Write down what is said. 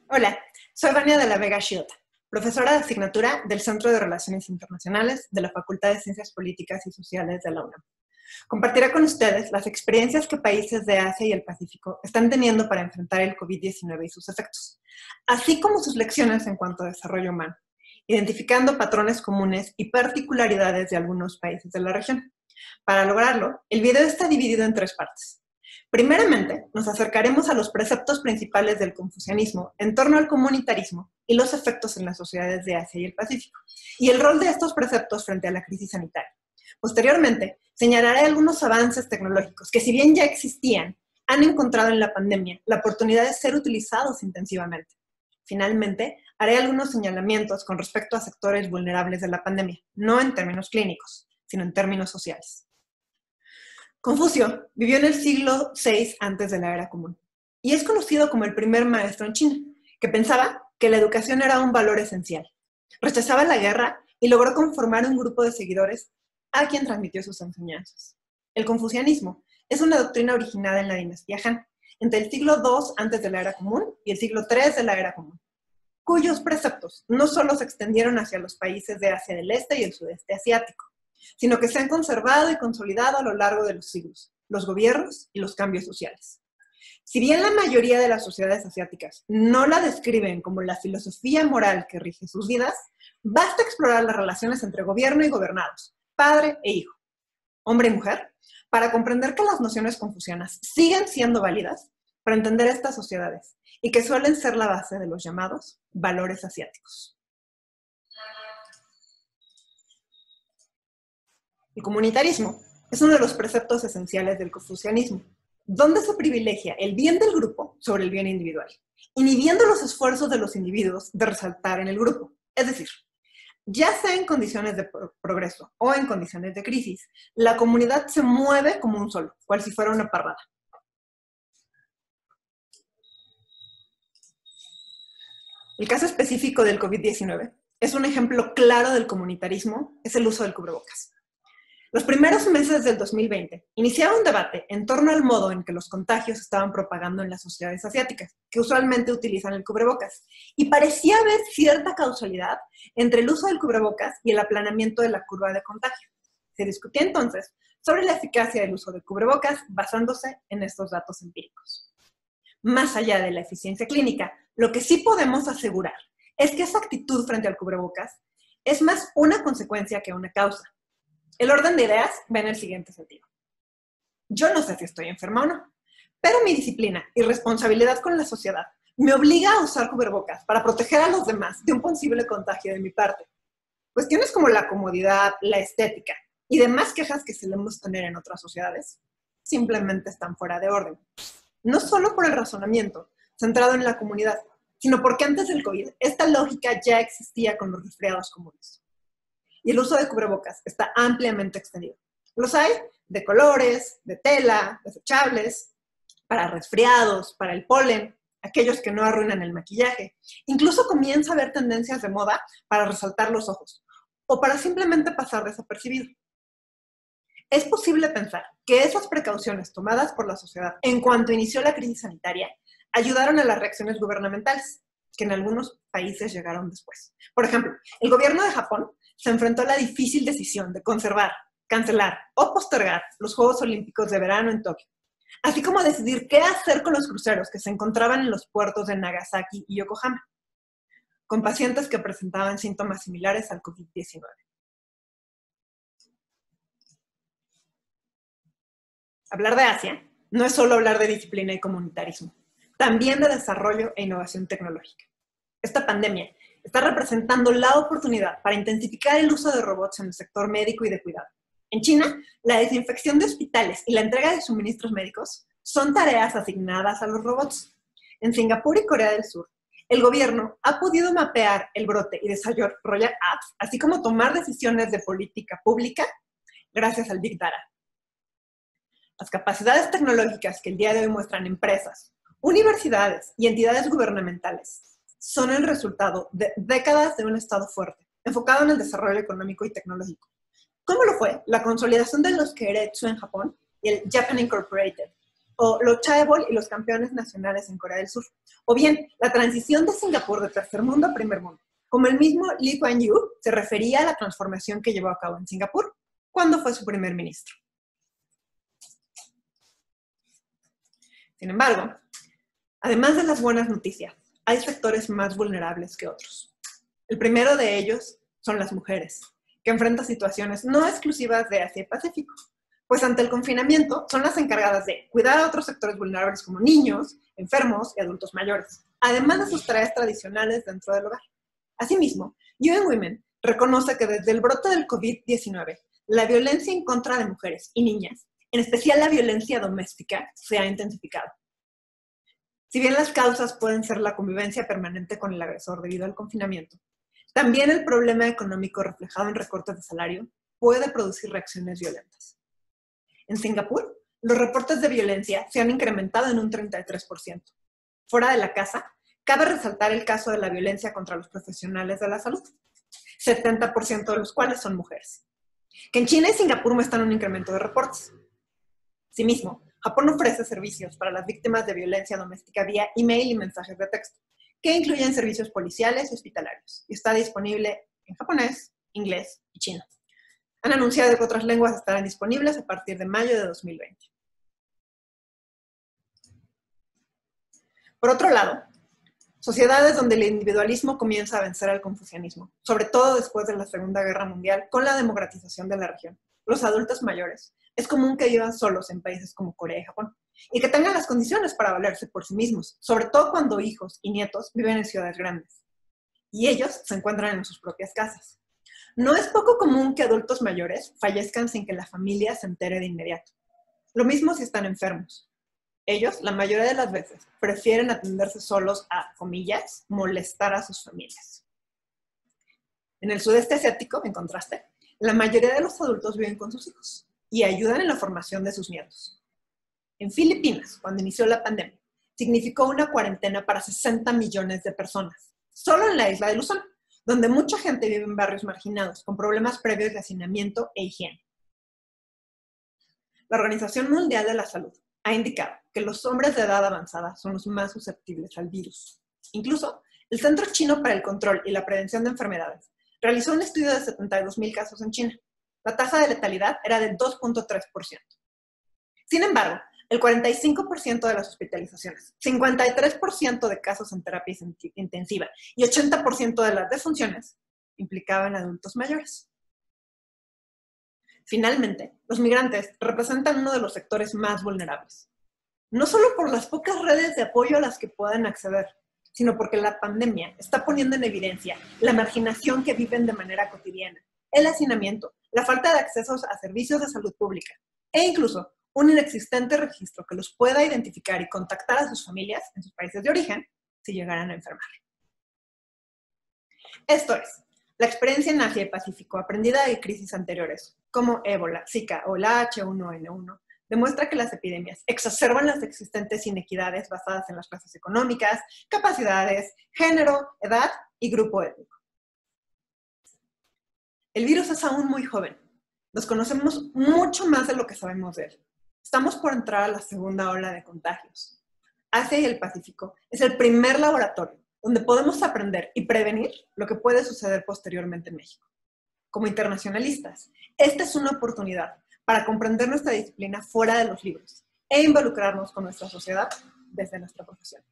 Hola, soy Vania de la Vega Shiota, profesora de asignatura del Centro de Relaciones Internacionales de la Facultad de Ciencias Políticas y Sociales de la UNAM. Compartiré con ustedes las experiencias que países de Asia y el Pacífico están teniendo para enfrentar el COVID-19 y sus efectos, así como sus lecciones en cuanto a desarrollo humano, identificando patrones comunes y particularidades de algunos países de la región. Para lograrlo, el video está dividido en tres partes. Primeramente, nos acercaremos a los preceptos principales del confucianismo en torno al comunitarismo y los efectos en las sociedades de Asia y el Pacífico, y el rol de estos preceptos frente a la crisis sanitaria. Posteriormente, señalaré algunos avances tecnológicos que, si bien ya existían, han encontrado en la pandemia la oportunidad de ser utilizados intensivamente. Finalmente, haré algunos señalamientos con respecto a sectores vulnerables de la pandemia, no en términos clínicos, sino en términos sociales. Confucio vivió en el siglo VI antes de la Era Común y es conocido como el primer maestro en China, que pensaba que la educación era un valor esencial. Rechazaba la guerra y logró conformar un grupo de seguidores a quien transmitió sus enseñanzas. El confucianismo es una doctrina originada en la dinastía Han, entre el siglo II antes de la Era Común y el siglo III de la Era Común, cuyos preceptos no solo se extendieron hacia los países de Asia del Este y el Sudeste Asiático, sino que se han conservado y consolidado a lo largo de los siglos, los gobiernos y los cambios sociales. Si bien la mayoría de las sociedades asiáticas no la describen como la filosofía moral que rige sus vidas, basta explorar las relaciones entre gobierno y gobernados, padre e hijo, hombre y mujer, para comprender que las nociones confucianas siguen siendo válidas para entender estas sociedades y que suelen ser la base de los llamados valores asiáticos. El comunitarismo es uno de los preceptos esenciales del confucianismo, donde se privilegia el bien del grupo sobre el bien individual, inhibiendo los esfuerzos de los individuos de resaltar en el grupo. Es decir, ya sea en condiciones de progreso o en condiciones de crisis, la comunidad se mueve como un solo, cual si fuera una parvada. El caso específico del COVID-19 es un ejemplo claro del comunitarismo, es el uso del cubrebocas. Los primeros meses del 2020 iniciaba un debate en torno al modo en que los contagios estaban propagando en las sociedades asiáticas, que usualmente utilizan el cubrebocas, y parecía haber cierta causalidad entre el uso del cubrebocas y el aplanamiento de la curva de contagio. Se discutía entonces sobre la eficacia del uso del cubrebocas basándose en estos datos empíricos. Más allá de la eficiencia clínica, lo que sí podemos asegurar es que esa actitud frente al cubrebocas es más una consecuencia que una causa. El orden de ideas va en el siguiente sentido. Yo no sé si estoy enferma o no, pero mi disciplina y responsabilidad con la sociedad me obliga a usar cubrebocas para proteger a los demás de un posible contagio de mi parte. Cuestiones como la comodidad, la estética y demás quejas que solemos tener en otras sociedades simplemente están fuera de orden. No solo por el razonamiento centrado en la comunidad, sino porque antes del COVID esta lógica ya existía con los resfriados comunes. Y el uso de cubrebocas está ampliamente extendido. Los hay de colores, de tela, desechables, para resfriados, para el polen, aquellos que no arruinan el maquillaje. Incluso comienza a haber tendencias de moda para resaltar los ojos o para simplemente pasar desapercibido. Es posible pensar que esas precauciones tomadas por la sociedad en cuanto inició la crisis sanitaria ayudaron a las reacciones gubernamentales, que en algunos países llegaron después. Por ejemplo, el gobierno de Japón se enfrentó a la difícil decisión de conservar, cancelar o postergar los Juegos Olímpicos de verano en Tokio, así como decidir qué hacer con los cruceros que se encontraban en los puertos de Nagasaki y Yokohama, con pacientes que presentaban síntomas similares al COVID-19. Hablar de Asia no es solo hablar de disciplina y comunitarismo, también de desarrollo e innovación tecnológica. Esta pandemia está representando la oportunidad para intensificar el uso de robots en el sector médico y de cuidado. En China, la desinfección de hospitales y la entrega de suministros médicos son tareas asignadas a los robots. En Singapur y Corea del Sur, el gobierno ha podido mapear el brote y desarrollar apps, así como tomar decisiones de política pública gracias al Big Data. Las capacidades tecnológicas que el día de hoy muestran empresas, universidades y entidades gubernamentales son el resultado de décadas de un Estado fuerte, enfocado en el desarrollo económico y tecnológico, como lo fue la consolidación de los Keiretsu en Japón y el Japan Incorporated, o los chaebol y los campeones nacionales en Corea del Sur, o bien la transición de Singapur de tercer mundo a primer mundo, como el mismo Lee Kuan Yew se refería a la transformación que llevó a cabo en Singapur cuando fue su primer ministro. Sin embargo, además de las buenas noticias, hay sectores más vulnerables que otros. El primero de ellos son las mujeres, que enfrentan situaciones no exclusivas de Asia y Pacífico, pues ante el confinamiento son las encargadas de cuidar a otros sectores vulnerables como niños, enfermos y adultos mayores, además de sus tareas tradicionales dentro del hogar. Asimismo, UN Women reconoce que desde el brote del COVID-19, la violencia en contra de mujeres y niñas, en especial la violencia doméstica, se ha intensificado. Si bien las causas pueden ser la convivencia permanente con el agresor debido al confinamiento, también el problema económico reflejado en recortes de salario puede producir reacciones violentas. En Singapur, los reportes de violencia se han incrementado en un 33%. Fuera de la casa, cabe resaltar el caso de la violencia contra los profesionales de la salud, 70% de los cuales son mujeres, que en China y Singapur muestran un incremento de reportes. Asimismo, Japón ofrece servicios para las víctimas de violencia doméstica vía email y mensajes de texto, que incluyen servicios policiales y hospitalarios, y está disponible en japonés, inglés y chino. Han anunciado que otras lenguas estarán disponibles a partir de mayo de 2020. Por otro lado, sociedades donde el individualismo comienza a vencer al confucianismo, sobre todo después de la Segunda Guerra Mundial, con la democratización de la región. Los adultos mayores es común que vivan solos en países como Corea y Japón, y que tengan las condiciones para valerse por sí mismos, sobre todo cuando hijos y nietos viven en ciudades grandes, y ellos se encuentran en sus propias casas. No es poco común que adultos mayores fallezcan sin que la familia se entere de inmediato. Lo mismo si están enfermos. Ellos, la mayoría de las veces, prefieren atenderse solos a, comillas, molestar a sus familias. En el sudeste asiático, en contraste, la mayoría de los adultos viven con sus hijos y ayudan en la formación de sus nietos. En Filipinas, cuando inició la pandemia, significó una cuarentena para 60 millones de personas, solo en la isla de Luzón, donde mucha gente vive en barrios marginados, con problemas previos de hacinamiento e higiene. La Organización Mundial de la Salud ha indicado que los hombres de edad avanzada son los más susceptibles al virus. Incluso, el Centro Chino para el Control y la Prevención de Enfermedades realizó un estudio de 72,000 casos en China. La tasa de letalidad era del 2.3%. Sin embargo, el 45% de las hospitalizaciones, 53% de casos en terapia intensiva y 80% de las defunciones implicaban adultos mayores. Finalmente, los migrantes representan uno de los sectores más vulnerables. No solo por las pocas redes de apoyo a las que pueden acceder, sino porque la pandemia está poniendo en evidencia la marginación que viven de manera cotidiana, el hacinamiento, la falta de acceso a servicios de salud pública e incluso un inexistente registro que los pueda identificar y contactar a sus familias en sus países de origen si llegaran a enfermar. Esto es, la experiencia en Asia y Pacífico aprendida de crisis anteriores, como ébola, Zika o la H1N1, demuestra que las epidemias exacerban las existentes inequidades basadas en las clases económicas, capacidades, género, edad y grupo étnico. El virus es aún muy joven. Nos conocemos mucho más de lo que sabemos de él. Estamos por entrar a la segunda ola de contagios. Asia y el Pacífico es el primer laboratorio donde podemos aprender y prevenir lo que puede suceder posteriormente en México. Como internacionalistas, esta es una oportunidad para comprender nuestra disciplina fuera de los libros e involucrarnos con nuestra sociedad desde nuestra profesión.